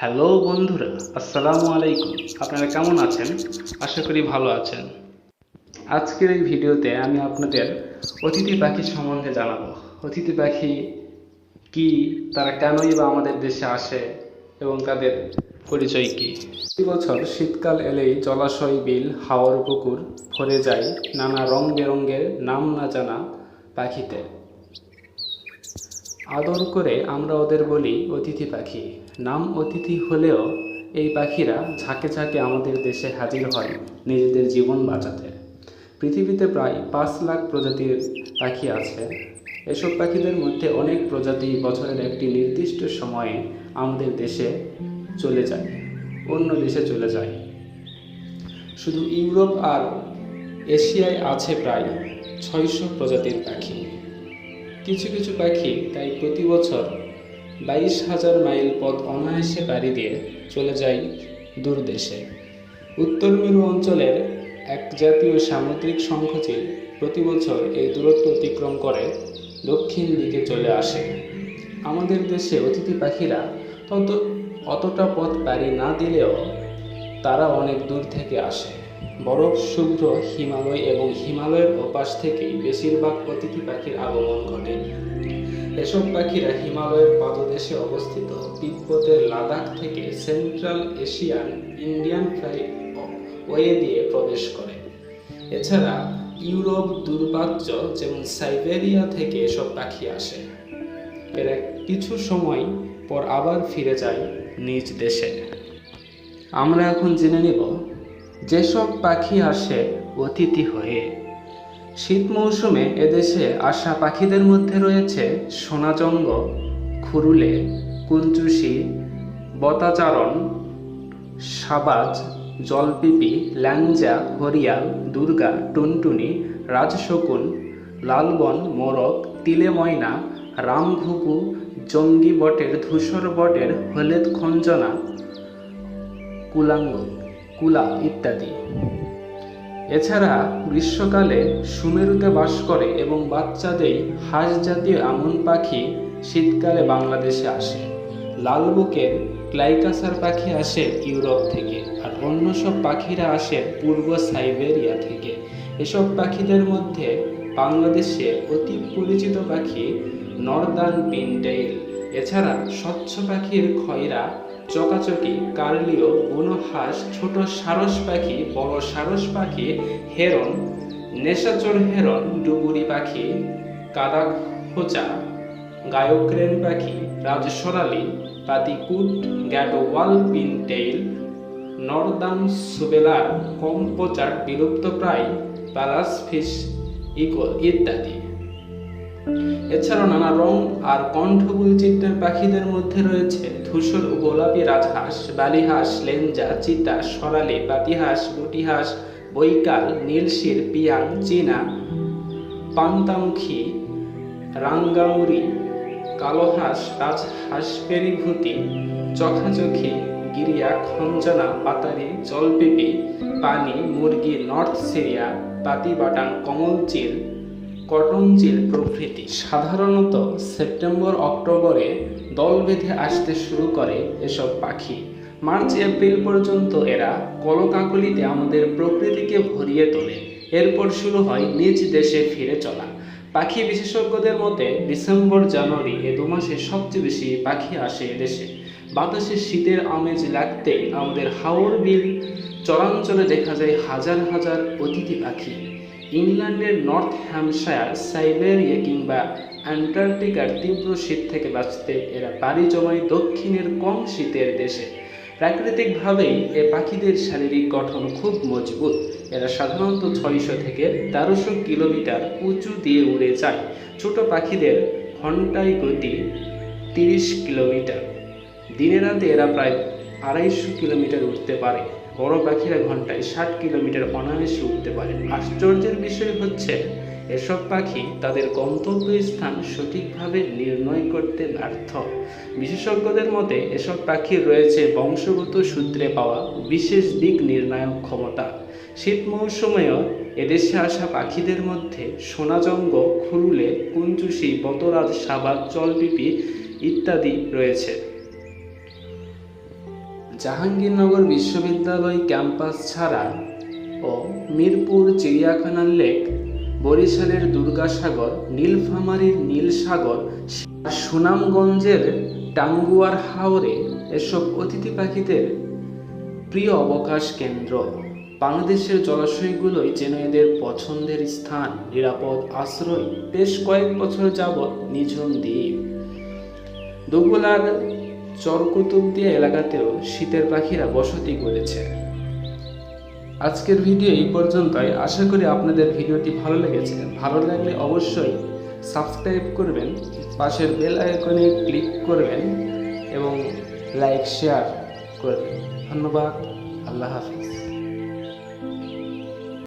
Hello বন্ধুরা, আসসালামু আলাইকুম। আপনারা কেমন আছেন? আশা করি ভালো আছেন। আজকের এই ভিডিওতে আমি আপনাদের অতিথি পাখি সম্বন্ধে জানাবো। অতিথি পাখি কি, তারা কেনই বা আমাদের দেশে আসে এবং তাদের পরিচয় কি। প্রতি বছর শীতকাল এলেই জলাশয়, বিল, হাওর, পুকুর ভরে যায় নানা রং বেরঙের নাম না জানা পাখিতে। আদর করে আমরা ওদের বলি অতিথি পাখি। নাম অতিথি হলেও এই পাখিরা ঝাঁকে ঝাঁকে আমাদের দেশে হাজির হয় নিজেদের জীবন বাঁচাতে। পৃথিবীতে প্রায় 5 লাখ প্রজাতির পাখি আছে। এসব পাখিদের মধ্যে অনেক প্রজাতি বছরের একটি নির্দিষ্ট সময়ে আমাদের দেশে চলে যায়, অন্য দেশে চলে যায়। শুধু ইউরোপ আর এশিয়ায় আছে প্রায় 600 প্রজাতির পাখি। কিছু কিছু পাখি তাই প্রতি বছর 22,000 মাইল পথ অনায়াসে পাড়ি দিয়ে চলে যায় দূর দেশে। উত্তর মেরু অঞ্চলের এক জাতীয় সামুদ্রিক শঙ্খচিল প্রতি বছর এই দূরত্ব অতিক্রম করে দক্ষিণ দিকে চলে আসে। আমাদের দেশে অতিথি পাখিরা অতটা পথ পাড়ি না দিলেও তারা অনেক দূর থেকে আসে। বরফ শুভ্র হিমালয় এবং হিমালয়ের ওপাশ থেকেই বেশিরভাগ অতিথি পাখির আগমন ঘটে। এসব পাখিরা হিমালয়ের পাদদেশে অবস্থিত তিব্বতের লাদাখ থেকে সেন্ট্রাল এশিয়ান ইন্ডিয়ান ওয়ে দিয়ে প্রবেশ করে। এছাড়া ইউরোপ, দূরপ্রাচ্য যেমন সাইবেরিয়া থেকে এসব পাখি আসে। এর কিছু সময় পর আবার ফিরে যায় নিজ দেশে। আমরা এখন জেনে নেব যেসব পাখি আসে অতিথি হয়ে। শীত মৌসুমে এদেশে আসা পাখিদের মধ্যে রয়েছে সোনাজঙ্গ, খুরুলে, কুঞ্চুসি, বতাচারণ, সাবাজ, জলপিপি, ল্যাংজা, হরিয়াল, দুর্গা, টুনটুনি, রাজশকুন, লালবন, মোরগ, তিলে ময়না, রামঘুঘু, জঙ্গি বটের, ধূসর বটের, হলেদ খঞ্জনা, কুলা ইত্যাদি। এছাড়া গ্রীষ্মকালে সুমেরুতে বাস করে এবং বাচ্চা দেয় হাঁস জাতীয় এমন পাখি শীতকালে বাংলাদেশে আসে। লাল বুকের ক্লাইকাসার পাখি আসে ইউরোপ থেকে, আর অন্য সব পাখিরা আসে পূর্ব সাইবেরিয়া থেকে। এসব পাখিদের মধ্যে বাংলাদেশে অতি পরিচিত পাখি নর্দার্ন পিনটেইল। এছাড়া স্বচ্ছ পাখির খয়রা, চকাচকি, কার্লিও, বুনো হাঁস, ছোট সারস পাখি, বড় সারস পাখি, হেরন, নেশাচর হেরন, ডুবুরি পাখি, কাদা খোঁচা, গায়করেন পাখি, রাজসরালি, পাতিকুট, গ্যাটোওয়াল পিনটেইল, নর্দার্ন সুবেলার, কম্পোচার, বিলুপ্তপ্রায় প্যালাস ফিশ ইগল ইত্যাদি। এছাড়াও নানা রং আর কণ্ঠ বৈচিত্র্যের পাখিদের মধ্যে রয়েছে ধূসর ও গোলাপি রাজহাঁস, বালিহাঁস, লেঞ্জা, চিতা, সরালি, পাতিহাঁস, গুটিহাঁস, বৈকাল, নীলশির, পিয়াং, চীনা, পান্তামুখী, রাঙ্গামুরি, কালোহাঁস, রাজহাঁস, পেরিভূতি, চখাচখি, গিরিয়া, খঞ্জনা, পাতারি, জলপিপি, পানি, মুরগি, নর্থ সিরিয়া, পাতিবাটাং, কমলচিল, কটনচিল প্রভৃতি। সাধারণত সেপ্টেম্বর অক্টোবরে দল বেঁধে আসতে শুরু করে এসব পাখি। মার্চ এপ্রিল পর্যন্ত এরা কলকাকলিতে আমাদের প্রকৃতিকে ভরিয়ে তোলে। এরপর শুরু হয় নিজ দেশে ফিরে চলা। পাখি বিশেষজ্ঞদের মতে ডিসেম্বর জানুয়ারি এ 2 মাসে সবচেয়ে বেশি পাখি আসে এদেশে। বাতাসে শীতের আমেজ লাগতে আমাদের হাওর, বিল চরাঞ্চলে দেখা যায় হাজার হাজার অতিথি পাখি। ইংল্যান্ডের নর্থ হ্যাম্পশায়ার, সাইবেরিয়া কিংবা অ্যান্টার্কটিকার তীব্র শীত থেকে বাঁচতে এরা পাড়ি জমায় দক্ষিণের কম শীতের দেশে। প্রাকৃতিকভাবেই এ পাখিদের শারীরিক গঠন খুব মজবুত। এরা সাধারণত 600 থেকে 1300 কিলোমিটার উঁচু দিয়ে উড়ে যায়। ছোট পাখিদের ঘন্টায় গতি 30 কিলোমিটার। দিনে রাতে এরা প্রায় 250 কিলোমিটার উঠতে পারে। বড় পাখিরা ঘন্টায় 60 কিলোমিটার অনায়াসে উঠতে পারে। আশ্চর্যের বিষয় হচ্ছে এসব পাখি তাদের গন্তব্যস্থান সঠিকভাবে নির্ণয় করতে ব্যর্থ। বিশেষজ্ঞদের মতে এসব পাখির রয়েছে বংশগত সূত্রে পাওয়া বিশেষ দিক নির্ণায়ক ক্ষমতা। শীত মৌসুমেও এদেশে আসা পাখিদের মধ্যে সোনাজঙ্গ, খুরুলে, কুঞ্চুসি, বতরাজ, সাবাজ, জলপিপি ইত্যাদি রয়েছে। জাহাঙ্গীরনগর বিশ্ববিদ্যালয় ক্যাম্পাস ছাড়া ও মিরপুর চিড়িয়াখানার লেক, বরিশালের দুর্গাসাগর, নীলফামারীর নীলসাগর, সুনামগঞ্জের টাঙ্গুয়ার হাওরে এসব অতিথি পাখিদের প্রিয় অবকাশ কেন্দ্র। বাংলাদেশের জলাশয়গুলোই যেন এদের পছন্দের স্থান, নিরাপদ আশ্রয়। বেশ কয়েক বছর যাবৎ নিঝুম দ্বীপ। দুবলার চরকুতুবদিয়া এলাকাতেও শীতের পাখিরা বসতি করেছে। আজকের ভিডিও এই পর্যন্তই। আশা করি আপনাদের ভিডিওটি ভালো লেগেছে। ভালো লাগলে অবশ্যই সাবস্ক্রাইব করবেন, পাশের বেল আইকনে ক্লিক করবেন এবং লাইক শেয়ার করবেন। ধন্যবাদ। আল্লাহ হাফিজ।